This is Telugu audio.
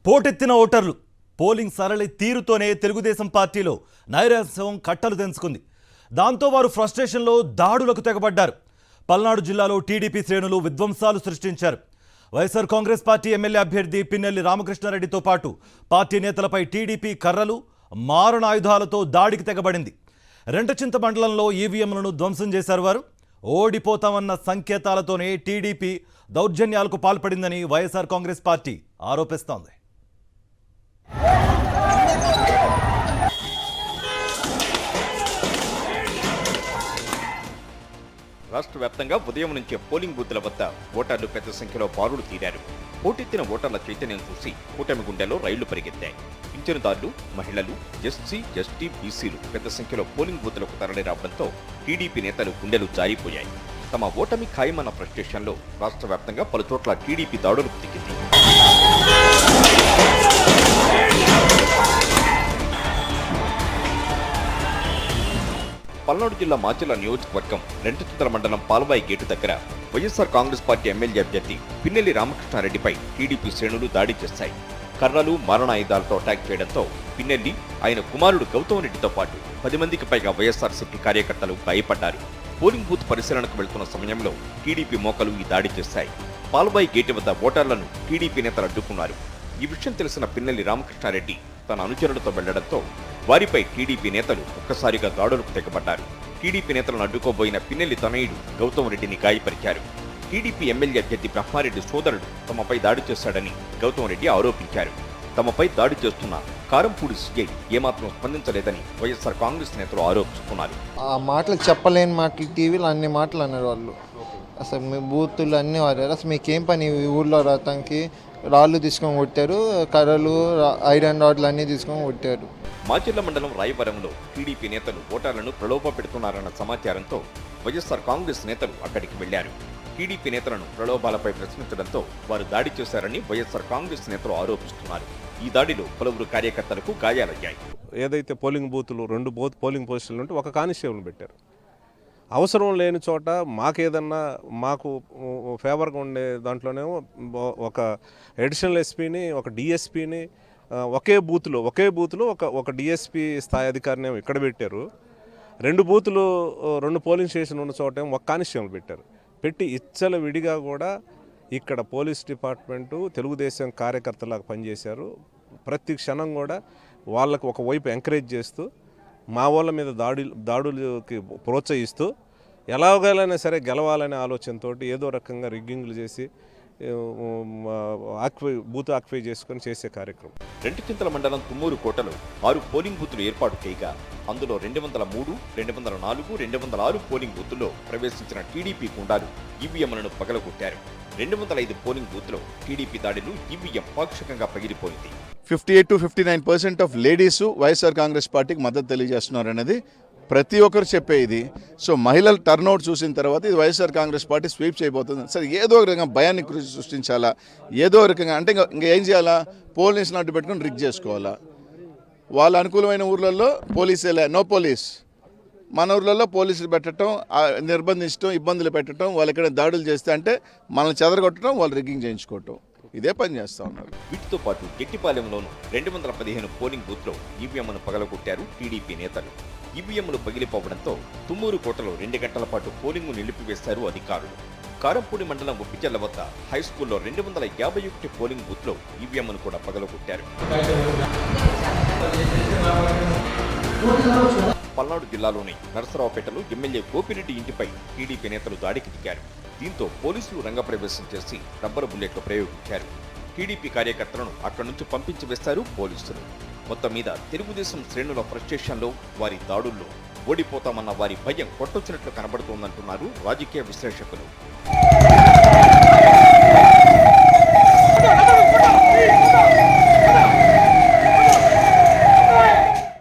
పోటెత్తిన ఓటర్లు పోలింగ్ సరళి తీరుతోనే తెలుగుదేశం పార్టీలో నైరాశ్యం కట్టలు తెంచుకుంది. దాంతో వారు ఫ్రస్ట్రేషన్లో దాడులకు తెగబడ్డారు. పల్నాడు జిల్లాలో టీడీపీ శ్రేణులు విధ్వంసాలు సృష్టించారు. వైఎస్ఆర్ కాంగ్రెస్ పార్టీ ఎమ్మెల్యే అభ్యర్థి పిన్నెల్లి రామకృష్ణారెడ్డితో పాటు పార్టీ నేతలపై టీడీపీ కర్రలు, మారణాయుధాలతో దాడికి తెగబడింది. రెంటచింత మండలంలో ఈవీఎంలను ధ్వంసం చేశారు. వారు ఓడిపోతామన్న సంకేతాలతోనే టీడీపీ దౌర్జన్యాలకు పాల్పడిందని వైఎస్ఆర్ కాంగ్రెస్ పార్టీ ఆరోపిస్తోంది. రాష్ట్ర వ్యాప్తంగా ఉదయం నుంచే పోలింగ్ బూత్ల వద్ద ఓటర్లు పెద్ద సంఖ్యలో బారులు తీరారు. పోటెత్తిన ఓటర్ల చైతన్యం చూసి కూటమి గుండెలో రైళ్లు పరిగెత్తాయి. పింఛనుదారులు, మహిళలు, ఎస్సీ, ఎస్టీ, బీసీలు పెద్ద సంఖ్యలో పోలింగ్ బూత్లకు తరలి రావడంతో టీడీపీ నేతలు గుండెలు జారిపోయాయి. తమ ఓటమి ఖాయమన్న ఫ్రస్ట్రేషన్లో రాష్ట్ర వ్యాప్తంగా పలుచోట్ల టీడీపీ దాడులకు దిగింది. పల్నాడు జిల్లా మాచర్ల నియోజకవర్గం రెంటచింతల మండలం పాల్వాయి గేటు దగ్గర వైఎస్ఆర్ కాంగ్రెస్ పార్టీ ఎమ్మెల్యే అభ్యర్థి పిన్నెల్లి రామకృష్ణారెడ్డిపై టీడీపీ శ్రేణులు దాడి చేశాయి. కర్రలు, మారణాయుధాలతో అటాక్ చేయడంతో పిన్నెల్లి, ఆయన కుమారుడు గౌతమ్ రెడ్డితో పాటు 10 మందికి పైగా వైఎస్ఆర్సీపీ కార్యకర్తలు గాయపడ్డారు. పోలింగ్ బూత్ పరిశీలనకు వెళ్తున్న సమయంలో టీడీపీ మోకలు ఈ దాడి చేశాయి. పాల్వాయి గేటు వద్ద ఓటర్లను టీడీపీ నేతలు అడ్డుకున్నారు. ఈ విషయం తెలిసిన పిన్నెల్లి రామకృష్ణారెడ్డి తన అనుచరులతో వెళ్లడంతో వారిపై టీడీపీ నేతలు ఒక్కసారిగా దాడులకు తెగబడ్డారు. టీడీపీ నేతలను అడ్డుకోబోయిన పిన్నెల్లి తనయుడు గౌతమ్ రెడ్డిని గాయపరిచారు. టీడీపీ ఎమ్మెల్యే అభ్యర్థి బ్రహ్మారెడ్డి సోదరుడు తమపై దాడి చేశాడని గౌతమ్ రెడ్డి ఆరోపించారు. తమపై దాడి చేస్తున్న కారంపూడి సీఐ ఏమాత్రం స్పందించలేదని వైఎస్ఆర్ కాంగ్రెస్ నేతలు ఆరోపిస్తున్నారు. ఆ మాటలు చెప్పలేని మాటలు టీవీలో అన్ని మాటలు అన్నారు వాళ్ళు. అసలు మీ బూతులు అన్నీ వాడారు. అసలు మీకేం పని ఊళ్ళో రావటానికి? రాళ్ళు తీసుకొని కొట్టారు, కర్రలు, ఐరన్ రాడ్లు అన్నీ తీసుకొని కొట్టారు. మాచర్ల మండలం రాయవరంలో టీడీపీ నేతలు ఓటర్లను ప్రలోభ పెడుతున్నారన్న సమాచారంతో వైఎస్ఆర్ కాంగ్రెస్ నేతలు అక్కడికి వెళ్లారు. టీడీపీ నేతలను ప్రలోభాలపై ప్రశ్నించడంతో వారు దాడి చేశారని వైఎస్ఆర్ కాంగ్రెస్ నేతలు ఆరోపిస్తున్నారు. ఈ దాడిలో పలువురు కార్యకర్తలకు గాయాలయ్యాయి. ఏదైతే పోలింగ్ బూతులు 2 పోలింగ్ పోస్టులు ఉంటే ఒక కానిస్టేబుల్ పెట్టారు. అవసరం లేని చోట మాకు ఫేవర్గా ఉండే దాంట్లోనేమో ఒక అడిషనల్ ఎస్పీని, ఒక డిఎస్పీని ఒకే బూత్లో ఒక డిఎస్పీ స్థాయి అధికారిని ఇక్కడ పెట్టారు. 2 బూతులు 2 పోలింగ్ స్టేషన్ ఉన్న చోట ఒక కానిస్టేబుల్ పెట్టారు. పెట్టి ఇచ్చల విడిగా కూడా ఇక్కడ పోలీస్ డిపార్ట్మెంటు తెలుగుదేశం కార్యకర్తలాగా పనిచేశారు. ప్రతి క్షణం కూడా వాళ్ళకు ఒకవైపు ఎంకరేజ్ చేస్తూ మా వాళ్ళ మీద దాడులకి ప్రోత్సహిస్తూ ఎలాగైనా సరే గెలవాలనే ఆలోచనతో ఏదో రకంగా రిగ్గింగ్లు చేసి బూత్ ఆక్యుపై చేసుకొని చేసే కార్యక్రమం. రెంటచింతల మండలం తుమ్మూరు కోటలో 6 పోలింగ్ బూతులు ఏర్పాటు చేయగా అందులో 203, 204, 206 పోలింగ్ బూతుల్లో ప్రవేశించిన టీడీపీ గుండాలు ఈవీఎంలను పగలగొట్టారు. 205 పోలింగ్ బూత్లో టీడీపీ దాడిలో ఈవీఎం పాక్షికంగా పగిలిపోయింది. 58 to 59% of ladies YSR Congress పార్టీకి మద్దతు తెలియజేస్తున్నారు అనేది ప్రతి ఒక్కరు చెప్పే ఇది. సో మహిళల టర్న్అవుట్ చూసిన తర్వాత ఇది వైఎస్ఆర్ కాంగ్రెస్ పార్టీ స్వీప్ చేయబోతుంది. సరే, ఏదో ఒక రకంగా భయాన్ని సృష్టించాలా, ఏదో రకంగా అంటే ఇంకా ఏం చేయాలా? పోలీసులు అడ్డు పెట్టుకుని రిగ్ చేసుకోవాలా? వాళ్ళ అనుకూలమైన ఊర్లలో పోలీసులే, నో పోలీస్. మన ఊర్లలో పోలీసులు పెట్టడం, నిర్బంధించడం, ఇబ్బందులు పెట్టడం, వాళ్ళు ఎక్కడ దాడులు చేస్తే అంటే మనల్ని చెదరగొట్టడం, వాళ్ళు రిగ్గింగ్ చేయించుకోవటం, ఇదే పని చేస్తూ ఉన్నారు. వీటితో పాటు గెట్టిపాలెంలోనూ 215 పోలింగ్ బూత్లో ఈవీఎంను పగలగొట్టారు టీడీపీ నేతలు. ఈవీఎంలు పగిలిపోవడంతో తుమ్మూరు కోటలో 2 గంటల పాటు పోలింగ్ను నిలిపివేశారు అధికారులు. కారంపూడి మండలం ఉప్పిచెర్ల వద్ద హైస్కూల్లో 251 పోలింగ్ బూత్లో ఈవీఎంను కూడా పగలగొట్టారు. పల్నాడు జిల్లాలోని నరసరావుపేటలో ఎమ్మెల్యే గోపిరెడ్డి ఇంటిపై టీడీపీ నేతలు దాడికి దిగారు. దీంతో పోలీసులు రంగప్రవేశం చేసి రబ్బరు బుల్లెట్లు ప్రయోగించారు. టీడీపీ కార్యకర్తలను అక్కడి నుంచి పంపించి వేస్తారు పోలీసులు. మొత్తం మీద తెలుగుదేశం శ్రేణుల ఫ్రస్ట్రేషన్లో, వారి దాడుల్లో ఓడిపోతామన్న వారి భయం కొట్టొచ్చినట్లు కనబడుతోందంటున్నారు రాజకీయ విశ్లేషకులు.